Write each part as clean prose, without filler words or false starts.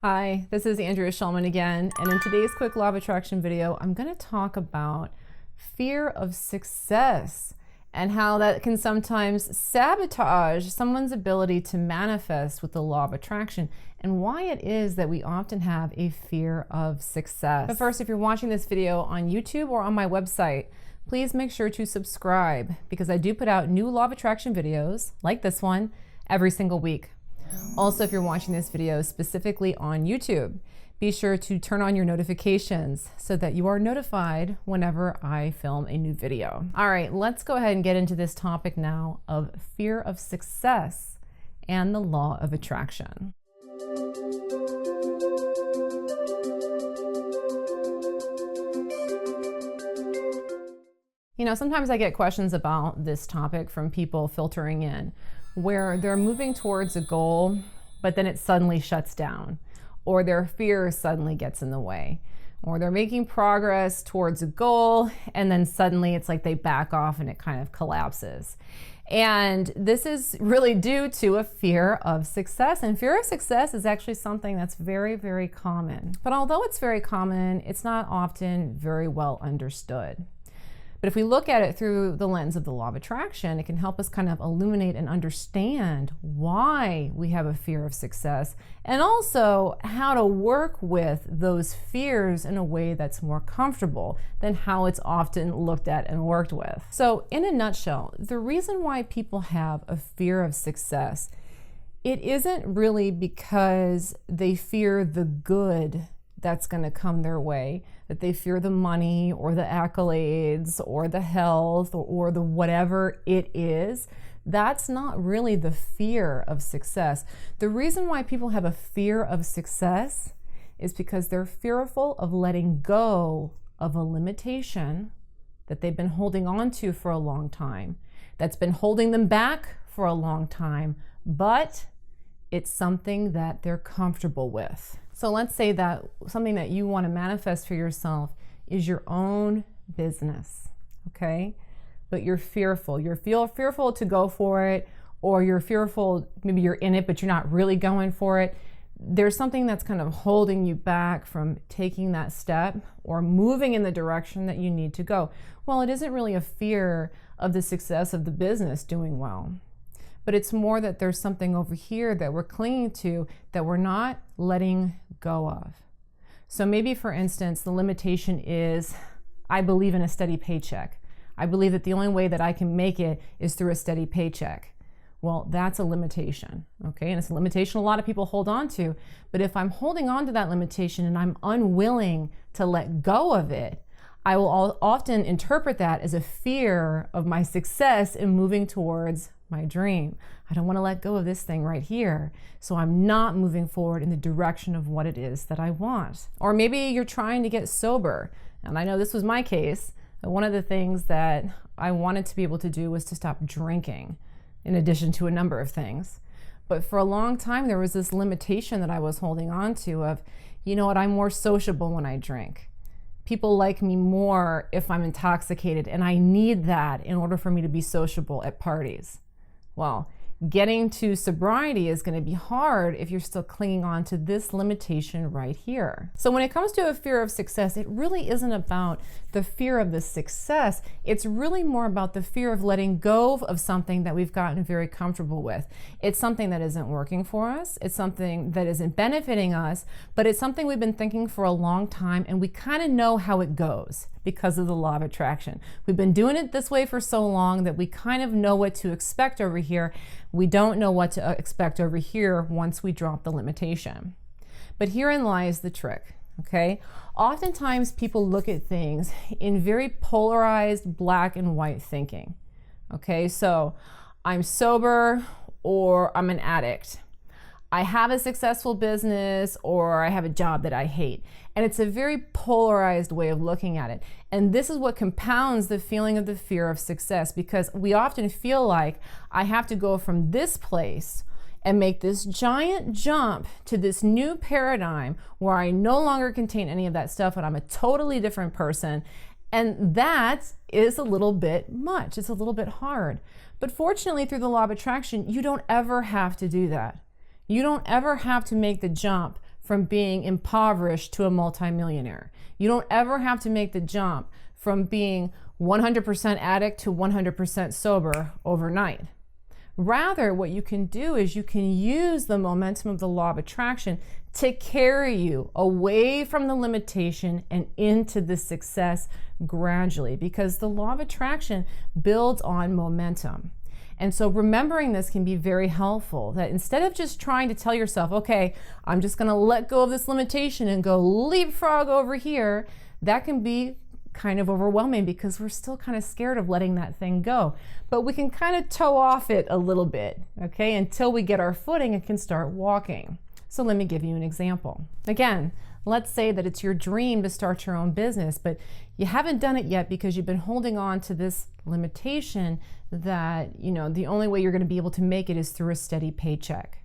Hi, this is Andrea Schulman again, and in today's quick law of attraction video, I'm going to talk about fear of success and how that can sometimes sabotage someone's ability to manifest with the law of attraction, and why it is that we often have a fear of success. But first, if you're watching this video on YouTube or on my website, please make sure to subscribe because I do put out new law of attraction videos like this one every single week. Also, if you're watching this video specifically on YouTube, be sure to turn on your notifications so that you are notified whenever I film a new video. All right, let's go ahead and get into this topic now of fear of success and the law of attraction. You know, sometimes I get questions about this topic from people filtering in where they're moving towards a goal, but then it suddenly shuts down, or their fear suddenly gets in the way, or they're making progress towards a goal, and then suddenly it's like they back off and it kind of collapses. And this is really due to a fear of success. And fear of success is actually something that's very, very common. But although it's very common, it's not often very well understood. But if we look at it through the lens of the law of attraction, it can help us kind of illuminate and understand why we have a fear of success, and also how to work with those fears in a way that's more comfortable than how it's often looked at and worked with. So in a nutshell, the reason why people have a fear of success, it isn't really because they fear the good that's going to come their way, that they fear the money or the accolades or the health or the whatever it is. That's not really the fear of success. The reason why people have a fear of success is because they're fearful of letting go of a limitation that they've been holding on to for a long time, that's been holding them back for a long time, but it's something that they're comfortable with. So let's say that something that you want to manifest for yourself is your own business, okay? But you're fearful. You're fearful to go for it, or you're fearful, maybe you're in it, but you're not really going for it. There's something that's kind of holding you back from taking that step or moving in the direction that you need to go. Well, it isn't really a fear of the success of the business doing well, but it's more that there's something over here that we're clinging to that we're not letting go of. So maybe, for instance, the limitation is, I believe in a steady paycheck. I believe that the only way that I can make it is through a steady paycheck. Well, that's a limitation, okay? And it's a limitation a lot of people hold on to. But if I'm holding on to that limitation and I'm unwilling to let go of it, I will often interpret that as a fear of my success in moving towards my dream. I don't want to let go of this thing right here, so I'm not moving forward in the direction of what it is that I want. Or maybe you're trying to get sober, and I know this was my case. One of the things that I wanted to be able to do was to stop drinking, in addition to a number of things. But for a long time, there was this limitation that I was holding on to of, you know what, I'm more sociable when I drink. People like me more if I'm intoxicated, and I need that in order for me to be sociable at parties. Well, getting to sobriety is going to be hard if you're still clinging on to this limitation right here. So when it comes to a fear of success, it really isn't about the fear of the success. It's really more about the fear of letting go of something that we've gotten very comfortable with. It's something that isn't working for us. It's something that isn't benefiting us, but it's something we've been thinking for a long time, and we kind of know how it goes because of the law of attraction. We've been doing it this way for so long that we kind of know what to expect over here. We don't know what to expect over here once we drop the limitation. But herein lies the trick, okay? Oftentimes people look at things in very polarized black and white thinking, okay? So I'm sober or I'm an addict. I have a successful business or I have a job that I hate. And it's a very polarized way of looking at it. And this is what compounds the feeling of the fear of success, because we often feel like I have to go from this place and make this giant jump to this new paradigm where I no longer contain any of that stuff and I'm a totally different person. And that is a little bit much. It's a little bit hard. But fortunately, through the law of attraction, you don't ever have to do that. You don't ever have to make the jump from being impoverished to a multimillionaire. You don't ever have to make the jump from being 100% addict to 100% sober overnight. Rather, what you can do is you can use the momentum of the law of attraction to carry you away from the limitation and into the success gradually, because the law of attraction builds on momentum. And so remembering this can be very helpful, that instead of just trying to tell yourself, okay, I'm just going to let go of this limitation and go leapfrog over here, that can be kind of overwhelming because we're still kind of scared of letting that thing go. But we can kind of toe off it a little bit, okay, until we get our footing and can start walking. So let me give you an example. Again, let's say that it's your dream to start your own business, but you haven't done it yet because you've been holding on to this limitation that, the only way you're going to be able to make it is through a steady paycheck.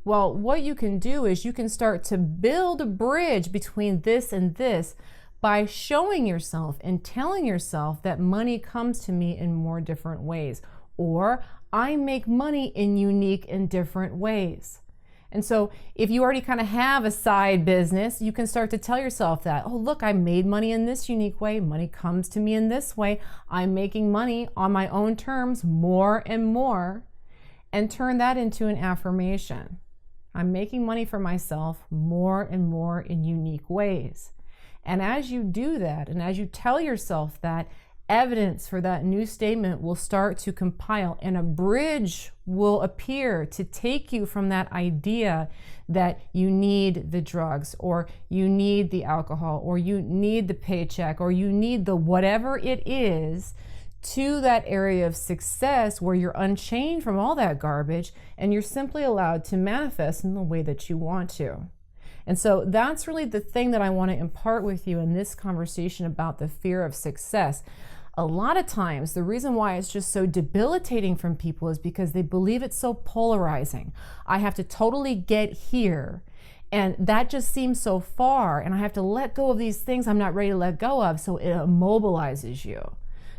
Well, what you can do is you can start to build a bridge between this and this by showing yourself and telling yourself that money comes to me in more different ways, or I make money in unique and different ways. And so if you already kind of have a side business, you can start to tell yourself that, oh, look, I made money in this unique way. Money comes to me in this way. I'm making money on my own terms more and more, and turn that into an affirmation. I'm making money for myself more and more in unique ways. And as you do that, and as you tell yourself that, evidence for that new statement will start to compile, and a bridge will appear to take you from that idea that you need the drugs, or you need the alcohol, or you need the paycheck, or you need the whatever it is, to that area of success where you're unchained from all that garbage and you're simply allowed to manifest in the way that you want to. And so that's really the thing that I want to impart with you in this conversation about the fear of success. A lot of times, the reason why it's just so debilitating from people is because they believe it's so polarizing. I have to totally get here, and that just seems so far, and I have to let go of these things I'm not ready to let go of, so it immobilizes you.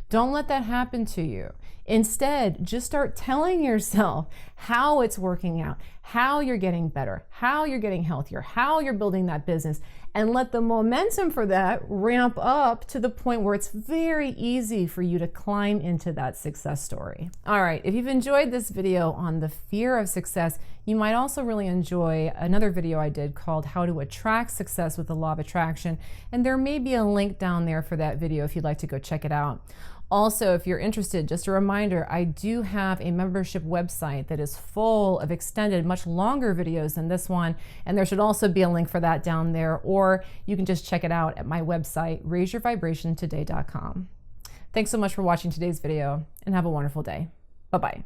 Don't let that happen to you. Instead, just start telling yourself how it's working out, how you're getting better, how you're getting healthier, how you're building that business, and let the momentum for that ramp up to the point where it's very easy for you to climb into that success story. All right, if you've enjoyed this video on the fear of success, you might also really enjoy another video I did called How to Attract Success with the Law of Attraction, and there may be a link down there for that video if you'd like to go check it out. Also, if you're interested, just a reminder, I do have a membership website that is full of extended, much longer videos than this one, and there should also be a link for that down there, or you can just check it out at my website, raiseyourvibrationtoday.com. Thanks so much for watching today's video, and have a wonderful day. Bye-bye.